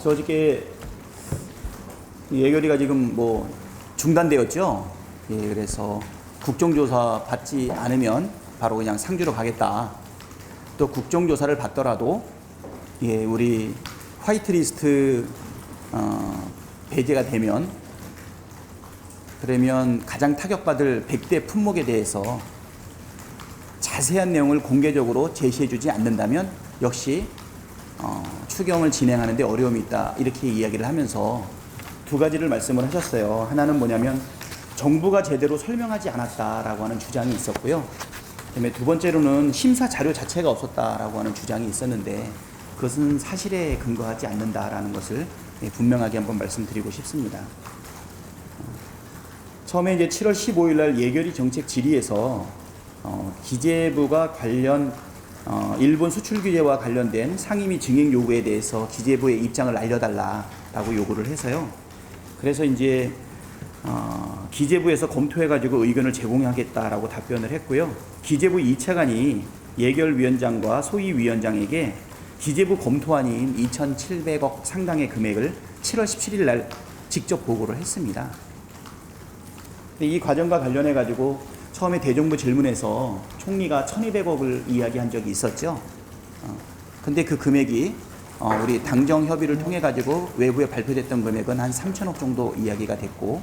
그래서 어저께 예결위가 지금 뭐 중단되었죠. 예, 그래서 국정조사 받지 않으면 바로 그냥 상주로 가겠다. 또 국정조사를 받더라도 예, 우리 화이트리스트 배제가 되면 그러면 가장 타격받을 100대 품목에 대해서 자세한 내용을 공개적으로 제시해주지 않는다면 역시 추경을 진행하는 데 어려움이 있다 이렇게 이야기를 하면서 두 가지를 말씀을 하셨어요. 하나는 뭐냐면 정부가 제대로 설명하지 않았다라고 하는 주장이 있었고요. 그다음에 두 번째로는 심사 자료 자체가 없었다라고 하는 주장이 있었는데 그것은 사실에 근거하지 않는다라는 것을 분명하게 한번 말씀드리고 싶습니다. 처음에 이제 7월 15일 날 예결위 정책 질의에서 기재부가 관련 일본 수출 규제와 관련된 상임위 증액 요구에 대해서 기재부의 입장을 알려달라라고 요구를 해서요. 그래서 이제 기재부에서 검토해가지고 의견을 제공하겠다라고 답변을 했고요. 기재부 2차관이 예결위원장과 소위위원장에게 기재부 검토안인 2,700억 상당의 금액을 7월 17일 날 직접 보고를 했습니다. 이 과정과 관련해가지고 처음에 대정부 질문에서 총리가 1,200억을 이야기한 적이 있었죠. 근데 그 금액이 우리 당정 협의를 통해 가지고 외부에 발표됐던 금액은 한 3천억 정도 이야기가 됐고,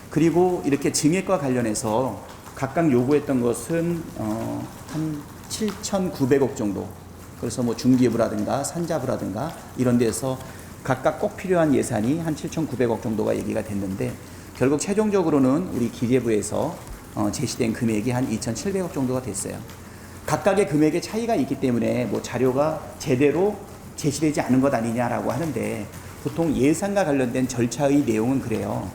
그리고 이렇게 증액과 관련해서 각각 요구했던 것은 한 7,900억 정도. 그래서 뭐 중기부라든가 산자부라든가 이런 데서 각각 꼭 필요한 예산이 한 7,900억 정도가 얘기가 됐는데 결국 최종적으로는 우리 기재부에서 제시된 금액이 한 2,700억 정도가 됐어요. 각각의 금액의 차이가 있기 때문에 뭐 자료가 제대로 제시되지 않은 것 아니냐라고 하는데 보통 예산과 관련된 절차의 내용은 그래요.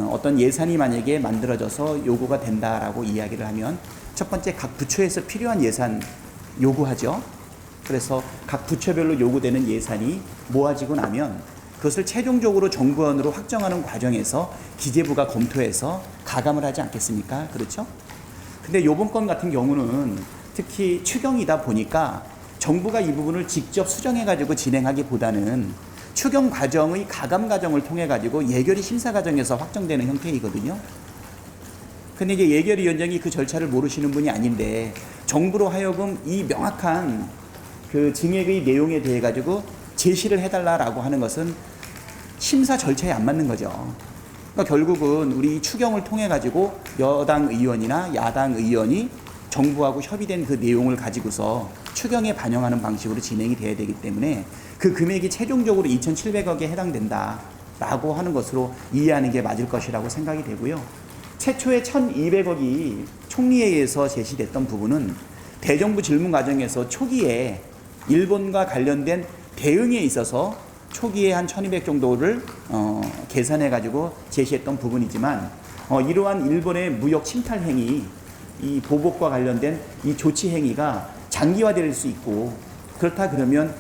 어떤 예산이 만약에 만들어져서 요구가 된다라고 이야기를 하면 첫 번째 각 부처에서 필요한 예산 요구하죠. 그래서 각 부처별로 요구되는 예산이 모아지고 나면 그것을 최종적으로 정부안으로 확정하는 과정에서 기재부가 검토해서 가감을 하지 않겠습니까? 그렇죠? 근데 요번 건 같은 경우는 특히 추경이다 보니까 정부가 이 부분을 직접 수정해가지고 진행하기보다는 추경 과정의 가감 과정을 통해가지고 예결위 심사 과정에서 확정되는 형태이거든요. 근데 이제 예결위원장이 그 절차를 모르시는 분이 아닌데 정부로 하여금 이 명확한 그 증액의 내용에 대해 가지고 제시를 해달라라고 하는 것은 심사 절차에 안 맞는 거죠. 그러니까 결국은 우리 추경을 통해 가지고 여당 의원이나 야당 의원이 정부하고 협의된 그 내용을 가지고서 추경에 반영하는 방식으로 진행이 돼야 되기 때문에 그 금액이 최종적으로 2,700억에 해당된다라고 하는 것으로 이해하는 게 맞을 것이라고 생각이 되고요. 최초에 1,200억이 총리에 의해서 제시됐던 부분은 대정부 질문 과정에서 초기에 일본과 관련된 대응에 있어서 초기에 한 1,200 정도를 계산해 가지고 제시했던 부분이지만 이러한 일본의 무역 침탈 행위, 이 보복과 관련된 이 조치 행위가 장기화될 수 있고 그렇다 그러면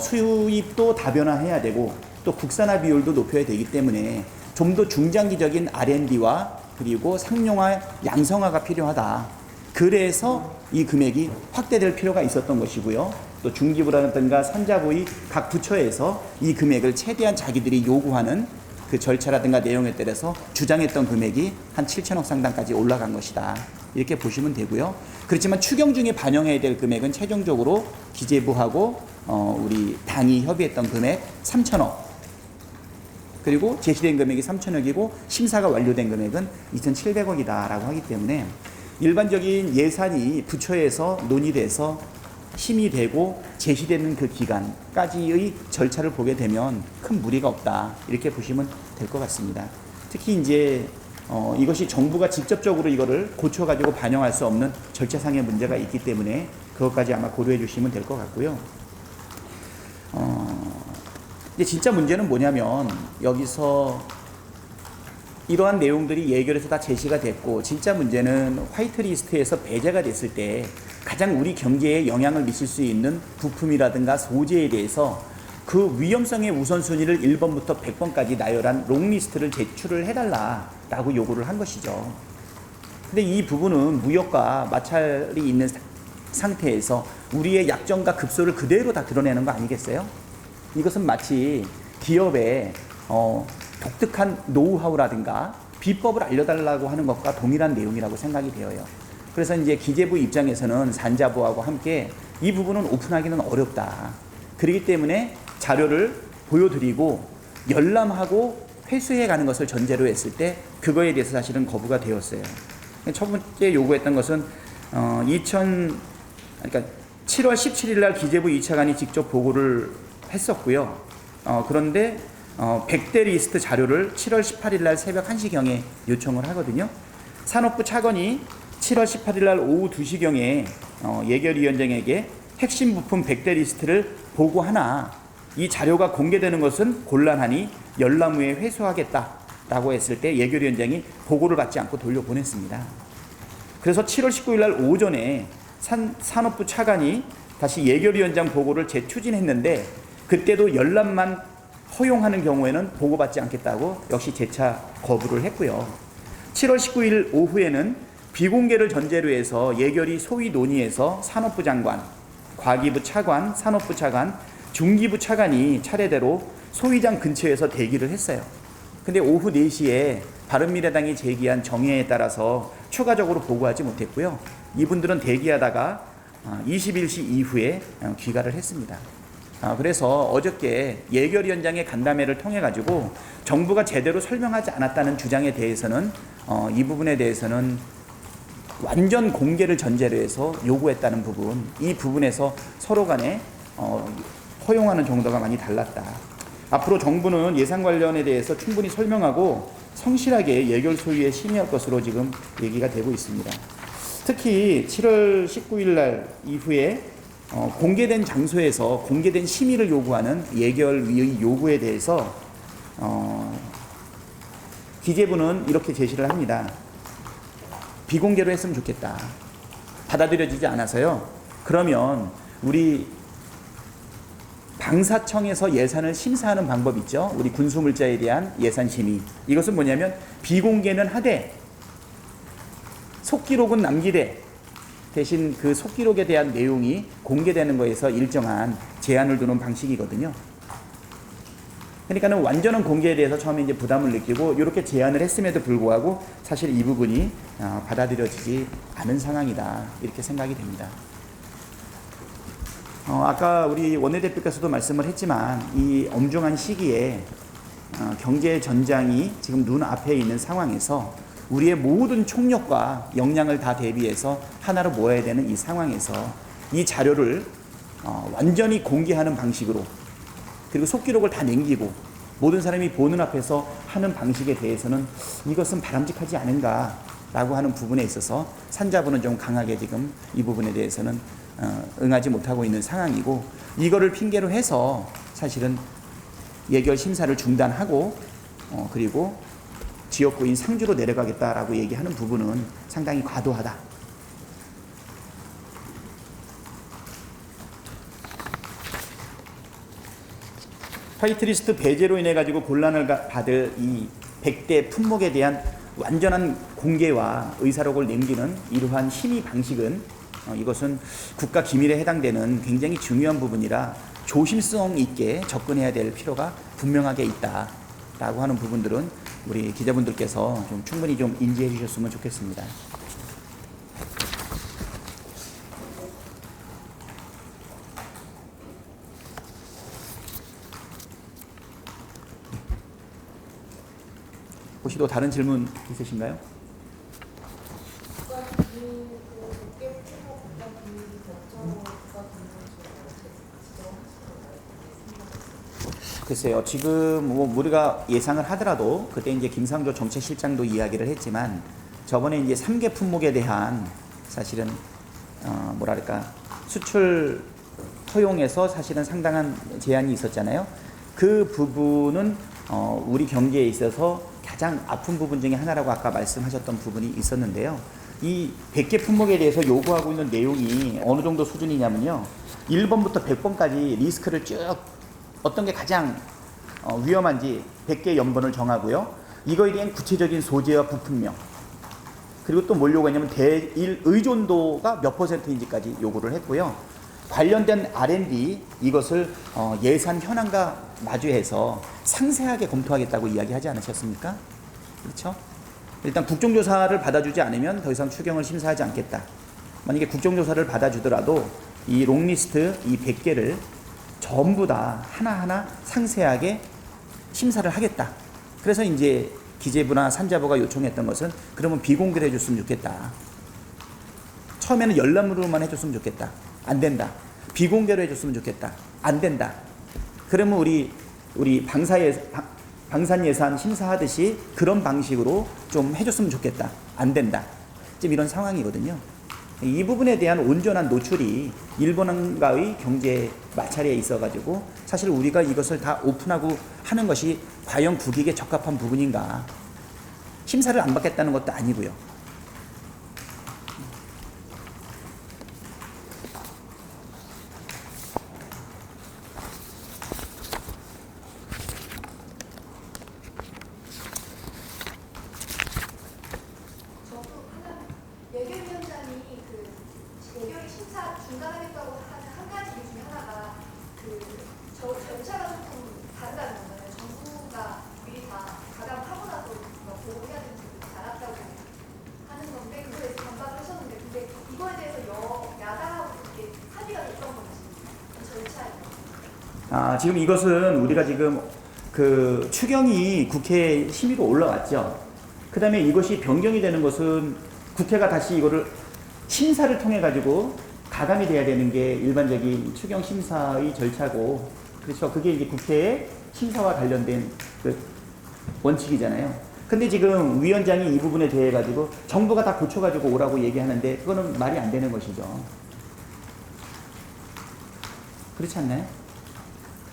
수입도 다변화해야 되고 또 국산화 비율도 높여야 되기 때문에 좀 더 중장기적인 R&D와 그리고 상용화, 양성화가 필요하다. 그래서 이 금액이 확대될 필요가 있었던 것이고요. 또 중기부라든가 산자부의 각 부처에서 이 금액을 최대한 자기들이 요구하는 그 절차라든가 내용에 따라서 주장했던 금액이 한 7천억 상당까지 올라간 것이다. 이렇게 보시면 되고요. 그렇지만 추경 중에 반영해야 될 금액은 최종적으로 기재부하고 우리 당이 협의했던 금액 3천억. 그리고 제시된 금액이 3천억이고 심사가 완료된 금액은 2,700억이다라고 하기 때문에 일반적인 예산이 부처에서 논의돼서 심의되고 제시되는 그 기간까지의 절차를 보게 되면 큰 무리가 없다. 이렇게 보시면 될 것 같습니다. 특히 이제 이것이 정부가 직접적으로 이거를 고쳐가지고 반영할 수 없는 절차상의 문제가 있기 때문에 그것까지 아마 고려해 주시면 될 것 같고요. 이제 진짜 문제는 뭐냐면 여기서 이러한 내용들이 예결에서 다 제시가 됐고 진짜 문제는 화이트리스트에서 배제가 됐을 때 가장 우리 경제에 영향을 미칠 수 있는 부품이라든가 소재에 대해서 그 위험성의 우선순위를 1번부터 100번까지 나열한 롱리스트를 제출을 해달라라고 요구를 한 것이죠. 근데 이 부분은 무역과 마찰이 있는 상태에서 우리의 약점과 급소를 그대로 다 드러내는 거 아니겠어요? 이것은 마치 기업의 독특한 노하우라든가 비법을 알려달라고 하는 것과 동일한 내용이라고 생각이 되어요. 그래서 이제 기재부 입장에서는 산자부하고 함께 이 부분은 오픈하기는 어렵다. 그렇기 때문에 자료를 보여드리고 열람하고 회수해 가는 것을 전제로 했을 때 그거에 대해서 사실은 거부가 되었어요. 첫 번째 요구했던 것은 그러니까 7월 17일 날 기재부 2차관이 직접 보고를 했었고요. 그런데 100대 리스트 자료를 7월 18일 날 새벽 1시경에 요청을 하거든요. 산업부 차관이 7월 18일 날 오후 2시경에 예결위원장에게 핵심 부품 100대 리스트를 보고하나 이 자료가 공개되는 것은 곤란하니 열람 후에 회수하겠다라고 했을 때 예결위원장이 보고를 받지 않고 돌려보냈습니다. 그래서 7월 19일 날 오전에 산업부 차관이 다시 예결위원장 보고를 재추진했는데 그때도 열람만 허용하는 경우에는 보고받지 않겠다고 역시 재차 거부를 했고요. 7월 19일 오후에는 비공개를 전제로 해서 예결위 소위 논의에서 산업부 장관, 과기부 차관, 산업부 차관, 중기부 차관이 차례대로 소위장 근처에서 대기를 했어요. 근데 오후 4시에 바른미래당이 제기한 정의에 따라서 추가적으로 보고하지 못했고요. 이분들은 대기하다가 21시 이후에 귀가를 했습니다. 그래서 어저께 예결위원장의 간담회를 통해 가지고 정부가 제대로 설명하지 않았다는 주장에 대해서는 이 부분에 대해서는 완전 공개를 전제로 해서 요구했다는 부분, 이 부분에서 서로 간에 허용하는 정도가 많이 달랐다. 앞으로 정부는 예산 관련에 대해서 충분히 설명하고 성실하게 예결 소위에 심의할 것으로 지금 얘기가 되고 있습니다. 특히 7월 19일 날 이후에 공개된 장소에서 공개된 심의를 요구하는 예결위의 요구에 대해서 기재부는 이렇게 제시를 합니다. 비공개로 했으면 좋겠다. 받아들여지지 않아서요. 그러면 우리 방사청에서 예산을 심사하는 방법 있죠. 우리 군수물자에 대한 예산 심의. 이것은 뭐냐면 비공개는 하되 속기록은 남기되 대신 그 속기록에 대한 내용이 공개되는 거에서 일정한 제한을 두는 방식이거든요. 그러니까는 완전한 공개에 대해서 처음에 이제 부담을 느끼고 이렇게 제안을 했음에도 불구하고 사실 이 부분이 받아들여지지 않은 상황이다. 이렇게 생각이 됩니다. 아까 우리 원내대표께서도 말씀을 했지만 이 엄중한 시기에 경제 전장이 지금 눈앞에 있는 상황에서 우리의 모든 총력과 역량을 다 대비해서 하나로 모아야 되는 이 상황에서 이 자료를 완전히 공개하는 방식으로 그리고 속기록을 다 남기고 모든 사람이 보는 앞에서 하는 방식에 대해서는 이것은 바람직하지 않은가라고 하는 부분에 있어서 산자부는 좀 강하게 지금 이 부분에 대해서는 응하지 못하고 있는 상황이고 이거를 핑계로 해서 사실은 예결 심사를 중단하고 그리고 지역구인 상주로 내려가겠다라고 얘기하는 부분은 상당히 과도하다. 화이트리스트 배제로 인해 가지고 곤란을 받을 이 100대 품목에 대한 완전한 공개와 의사록을 남기는 이러한 심의 방식은 이것은 국가 기밀에 해당되는 굉장히 중요한 부분이라 조심성 있게 접근해야 될 필요가 분명하게 있다라고 하는 부분들은 우리 기자분들께서 좀 충분히 좀 인지해 주셨으면 좋겠습니다. 혹시 또 다른 질문 있으신가요? 글쎄요, 지금 뭐 우리가 예상을 하더라도 그때 이제 김상조 정책실장도 이야기를 했지만 저번에 이제 3개 품목에 대한 사실은 뭐랄까 수출 허용에서 사실은 상당한 제한이 있었잖아요. 그 부분은 우리 경제에 있어서 가장 아픈 부분 중에 하나라고 아까 말씀하셨던 부분이 있었는데요. 이 100개 품목에 대해서 요구하고 있는 내용이 어느 정도 수준이냐면요. 1번부터 100번까지 리스크를 쭉 어떤 게 가장 위험한지 100개 연번을 정하고요. 이거에 대한 구체적인 소재와 부품명 그리고 또 뭘 요구했냐면 대일 의존도가 몇 %인지까지 요구를 했고요. 관련된 R&D 이것을 예산 현황과 마주해서 상세하게 검토하겠다고 이야기하지 않으셨습니까? 그렇죠? 일단 국정조사를 받아주지 않으면 더 이상 추경을 심사하지 않겠다. 만약에 국정조사를 받아주더라도 이 롱리스트 이 100개를 전부 다 하나하나 상세하게 심사를 하겠다. 그래서 이제 기재부나 산자부가 요청했던 것은 그러면 비공개를 해줬으면 좋겠다. 처음에는 열람으로만 해줬으면 좋겠다. 안 된다. 비공개로 해줬으면 좋겠다. 안 된다. 그러면 우리 방산 예산 심사하듯이 그런 방식으로 좀 해줬으면 좋겠다. 안 된다. 지금 이런 상황이거든요. 이 부분에 대한 온전한 노출이 일본과의 경제 마찰에 있어가지고 사실 우리가 이것을 다 오픈하고 하는 것이 과연 국익에 적합한 부분인가. 심사를 안 받겠다는 것도 아니고요. 지금 이것은 우리가 지금 그 추경이 국회 심의로 올라왔죠. 그 다음에 이것이 변경이 되는 것은 국회가 다시 이거를 심사를 통해 가지고 가감이 돼야 되는 게 일반적인 추경 심사의 절차고, 그렇죠. 그게 이제 국회의 심사와 관련된 그 원칙이잖아요. 근데 지금 위원장이 이 부분에 대해 가지고 정부가 다 고쳐 가지고 오라고 얘기하는데 그거는 말이 안 되는 것이죠. 그렇지 않나요?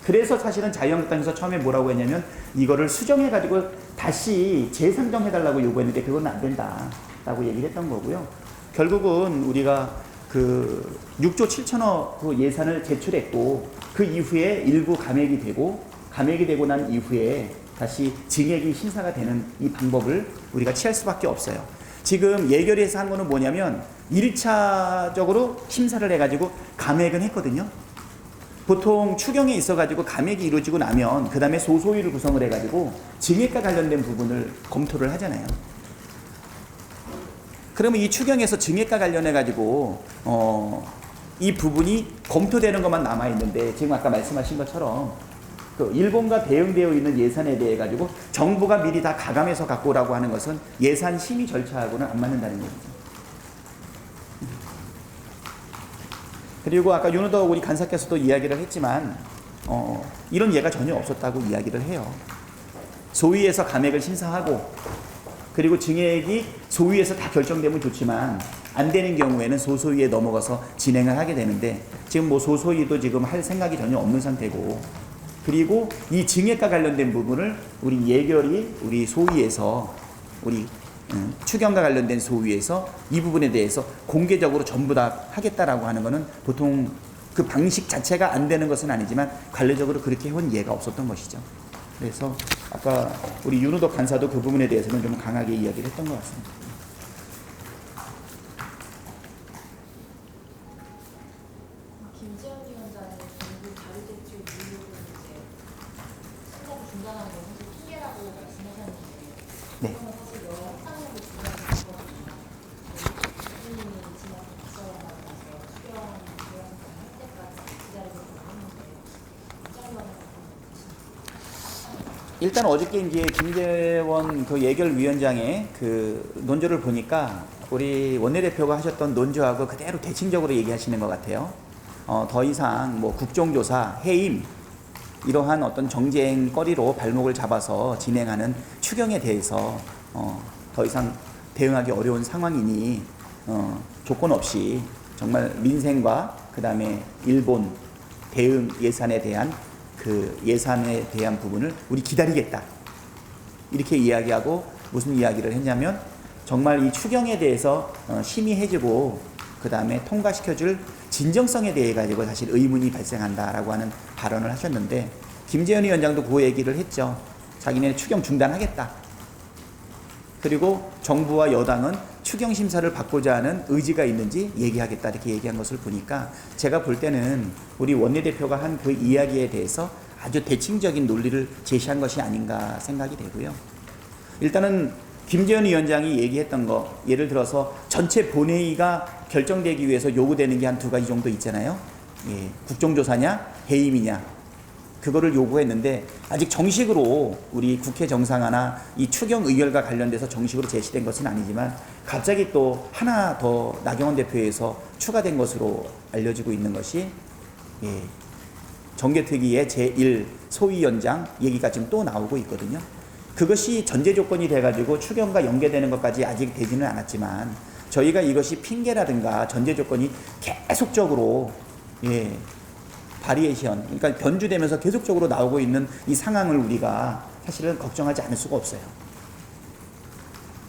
그래서 사실은 자유한국당에서 처음에 뭐라고 했냐면 이거를 수정해가지고 다시 재상정해달라고 요구했는데 그건 안 된다라고 얘기를 했던 거고요. 결국은 우리가 그 6조 7천억 그 예산을 제출했고 그 이후에 일부 감액이 되고 난 이후에 다시 증액이 심사가 되는 이 방법을 우리가 취할 수밖에 없어요. 지금 예결위에서 한 거는 뭐냐면 1차적으로 심사를 해가지고 감액은 했거든요. 보통 추경에 있어가지고 감액이 이루어지고 나면 그 다음에 소소위를 구성을 해가지고 증액과 관련된 부분을 검토를 하잖아요. 그러면 이 추경에서 증액과 관련해가지고 이 부분이 검토되는 것만 남아있는데 지금 아까 말씀하신 것처럼 그 일본과 대응되어 있는 예산에 대해 가지고 정부가 미리 다 가감해서 갖고 오라고 하는 것은 예산 심의 절차하고는 안 맞는다는 얘기죠. 그리고 아까 윤호덕 우리 간사께서도 이야기를 했지만 이런 예가 전혀 없었다고 이야기를 해요. 소위에서 감액을 심사하고 그리고 증액이 소위에서 다 결정되면 좋지만 안 되는 경우에는 소소위에 넘어가서 진행을 하게 되는데 지금 뭐 소소위도 지금 할 생각이 전혀 없는 상태고, 그리고 이 증액과 관련된 부분을 우리 예결위 우리 소위에서 우리 추경과 관련된 소위에서 이 부분에 대해서 공개적으로 전부 다 하겠다라고 하는 것은 보통 그 방식 자체가 안 되는 것은 아니지만 관례적으로 그렇게 해온 예가 없었던 것이죠. 그래서 아까 우리 윤호덕 간사도 그 부분에 대해서는 좀 강하게 이야기를 했던 것 같습니다. 김재현 위원장은 정부 자료 제출 이유를 이제 심사를 중단하는 건 사실 핑계라고 말씀하셨는데, 네. 그러면 사실 여러 학상으로 중단된 거거든요. 교수님이 지난 박사원하고 나서 추경 조약을 할 때까지 기다리고 있었는데 입장관에서 일단 어저께 이제 김재원 그 예결위원장의 그 논조를 보니까 우리 원내대표가 하셨던 논조하고 그대로 대칭적으로 얘기하시는 것 같아요. 더 이상 뭐 국정조사, 해임 이러한 어떤 정쟁거리로 발목을 잡아서 진행하는 추경에 대해서 더 이상 대응하기 어려운 상황이니 조건 없이 정말 민생과 그 다음에 일본 대응 예산에 대한 그 예산에 대한 부분을 우리 기다리겠다 이렇게 이야기하고 무슨 이야기를 했냐면 정말 이 추경에 대해서 심의해주고 그 다음에 통과시켜줄 진정성에 대해 가지고 사실 의문이 발생한다라고 하는 발언을 하셨는데 김재현 위원장도 그 얘기를 했죠. 자기네 추경 중단하겠다. 그리고 정부와 여당은 추경 심사를 받고자 하는 의지가 있는지 얘기하겠다 이렇게 얘기한 것을 보니까 제가 볼 때는 우리 원내대표가 한 그 이야기에 대해서 아주 대칭적인 논리를 제시한 것이 아닌가 생각이 되고요. 일단은 김재현 위원장이 얘기했던 거, 예를 들어서 전체 본회의가 결정되기 위해서 요구되는 게 한 두 가지 정도 있잖아요. 예, 국정조사냐 해임이냐 그거를 요구했는데 아직 정식으로 우리 국회 정상화나 이 추경 의결과 관련돼서 정식으로 제시된 것은 아니지만 갑자기 또 하나 더 나경원 대표에서 추가된 것으로 알려지고 있는 것이 예, 정개특위의 제1 소위원장 얘기가 지금 또 나오고 있거든요. 그것이 전제 조건이 돼가지고 추경과 연계되는 것까지 아직 되지는 않았지만 저희가 이것이 핑계라든가 전제 조건이 계속적으로 예, 바리에이션, 그러니까 변주되면서 계속적으로 나오고 있는 이 상황을 우리가 사실은 걱정하지 않을 수가 없어요.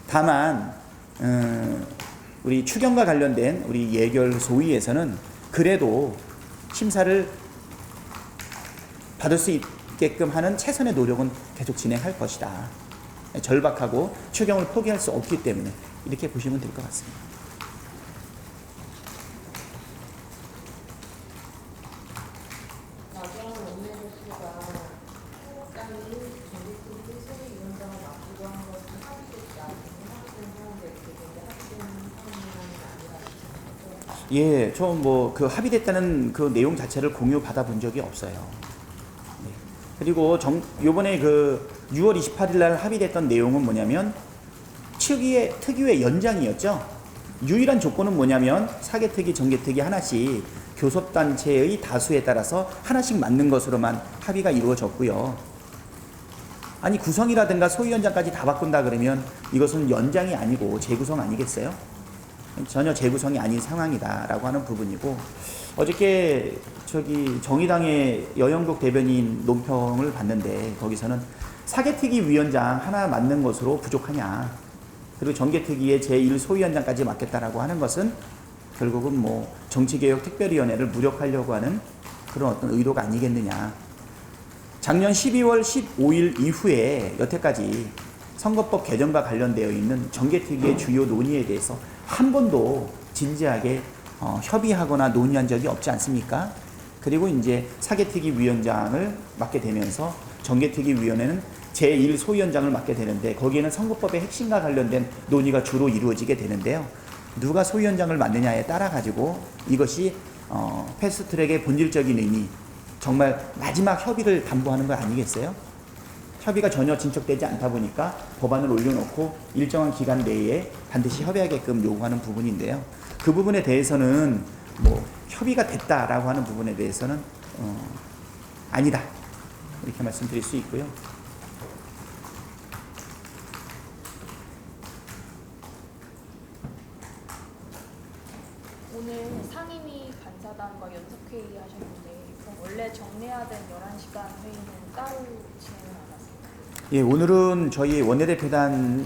다만 우리 추경과 관련된 우리 예결 소위에서는 그래도 심사를 받을 수 있게끔 하는 최선의 노력은 계속 진행할 것이다. 절박하고 추경을 포기할 수 없기 때문에 이렇게 보시면 될 것 같습니다. 나경원 원내대표가 한국당이 정기특위 소위원장을 맡기고 한 것은 합의됐지 않은 합의된 사항들 그게 합의된 사항이 아니라 거죠. 예, 저 뭐 그 합의됐다는 그 내용 자체를 공유 받아본 적이 없어요. 네. 그리고 요번에 그 6월 28일 날 합의됐던 내용은 뭐냐면 특위의 연장이었죠. 유일한 조건은 뭐냐면 사개특위, 정개특위 하나씩 교섭단체의 다수에 따라서 하나씩 맞는 것으로만 합의가 이루어졌고요. 아니 구성이라든가 소위원장까지 다 바꾼다 그러면 이것은 연장이 아니고 재구성 아니겠어요? 전혀 재구성이 아닌 상황이다라고 하는 부분이고, 어저께 정의당의 여영국 대변인 논평을 봤는데 거기서는 사개특위 위원장 하나 맡는 것으로 부족하냐, 그리고 정개특위의 제1 소위원장까지 맡겠다라고 하는 것은 결국은 뭐 정치개혁특별위원회를 무력화하려고 하는 그런 어떤 의도가 아니겠느냐. 작년 12월 15일 이후에 여태까지 선거법 개정과 관련되어 있는 정개특위의 주요 논의에 대해서 한 번도 진지하게 협의하거나 논의한 적이 없지 않습니까? 그리고 이제 사개특위 위원장을 맡게 되면서 정개특위 위원회는 제1 소위원장을 맡게 되는데 거기에는 선거법의 핵심과 관련된 논의가 주로 이루어지게 되는데요. 누가 소위원장을 맡느냐에 따라 가지고 이것이 패스트트랙의 본질적인 의미, 정말 마지막 협의를 담보하는 거 아니겠어요? 협의가 전혀 진척되지 않다 보니까 법안을 올려놓고 일정한 기간 내에 반드시 협의하게끔 요구하는 부분인데요. 그 부분에 대해서는 뭐 협의가 됐다라고 하는 부분에 대해서는 아니다 이렇게 말씀드릴 수 있고요. 오늘 상임위 간사단과 연석회의 하셨는데 그럼 원래 정례화된 11시간 회의는 따로 진행을 안 하세요? 예, 오늘은 저희 원내대표단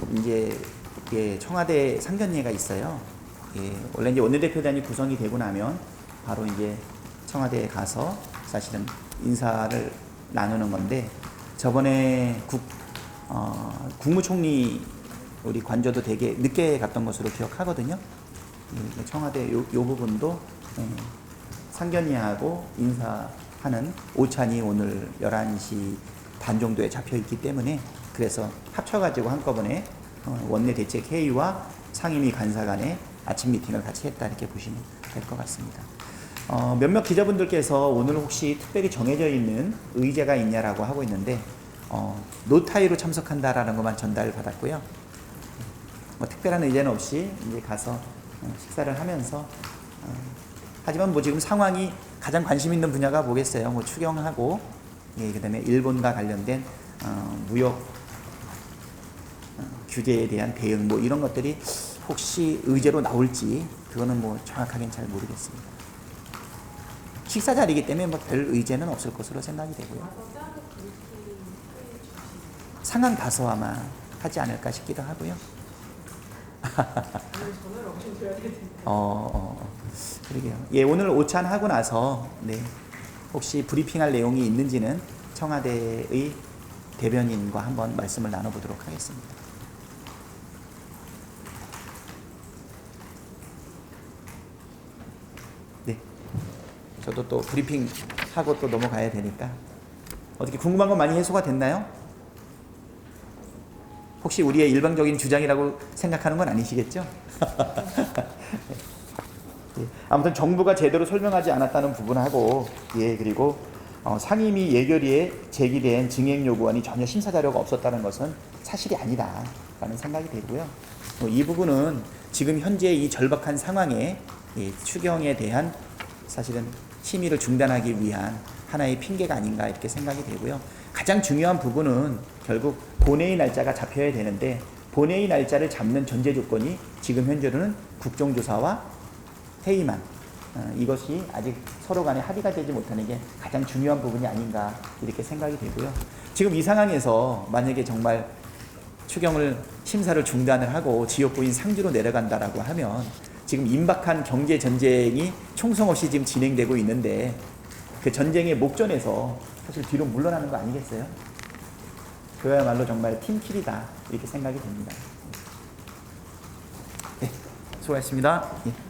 청와대 상견례가 있어요. 예, 원래 이제 원내대표단이 구성이 되고 나면 바로 이제 청와대에 가서 사실은 인사를 나누는 건데, 저번에 국무총리 우리 관저도 되게 늦게 갔던 것으로 기억하거든요. 예, 청와대 요 부분도 상견례하고 인사하는 오찬이 오늘 11시 반 정도에 잡혀 있기 때문에, 그래서 합쳐가지고 한꺼번에 원내대책회의와 상임위 간사 간의 아침 미팅을 같이 했다 이렇게 보시면 될 것 같습니다. 몇몇 기자분들께서 오늘 혹시 특별히 정해져 있는 의제가 있냐라고 하고 있는데 노타이로 참석한다라는 것만 전달 받았고요. 뭐 특별한 의제는 없이 이제 가서 식사를 하면서 하지만 뭐 지금 상황이 가장 관심 있는 분야가 뭐겠어요? 뭐 추경하고 예, 그다음에 일본과 관련된 무역 규제에 대한 대응 뭐 이런 것들이 혹시 의제로 나올지 그거는 뭐 정확하게는 잘 모르겠습니다. 식사 자리이기 때문에 뭐 별 의제는 없을 것으로 생각이 되고요. 상황 봐서 아마 하지 않을까 싶기도 하고요. 그러게요. 예, 오늘 오찬 하고 나서 네, 혹시 브리핑할 내용이 있는지는 청와대의 대변인과 한번 말씀을 나눠보도록 하겠습니다. 저도 또 브리핑 하고 또 넘어가야 되니까. 어떻게 궁금한 건 많이 해소가 됐나요? 혹시 우리의 일방적인 주장이라고 생각하는 건 아니시겠죠? 예, 아무튼 정부가 제대로 설명하지 않았다는 부분하고, 예, 그리고 상임위 예결위에 제기된 증액 요구안이 전혀 심사 자료가 없었다는 것은 사실이 아니다라는 생각이 되고요. 이 부분은 지금 현재 이 절박한 상황에 추경에 대한 사실은 심의를 중단하기 위한 하나의 핑계가 아닌가 이렇게 생각이 되고요. 가장 중요한 부분은 결국 본회의 날짜가 잡혀야 되는데, 본회의 날짜를 잡는 전제 조건이 지금 현재로는 국정조사와 회의만, 이것이 아직 서로 간에 합의가 되지 못하는 게 가장 중요한 부분이 아닌가 이렇게 생각이 되고요. 지금 이 상황에서 만약에 정말 추경을 심사를 중단을 하고 지역구인 상주로 내려간다라고 하면 지금 임박한 경제 전쟁이 총성 없이 지금 진행되고 있는데, 그 전쟁의 목전에서 사실 뒤로 물러나는 거 아니겠어요? 그야말로 정말 팀킬이다 이렇게 생각이 됩니다. 네, 수고하셨습니다. 예.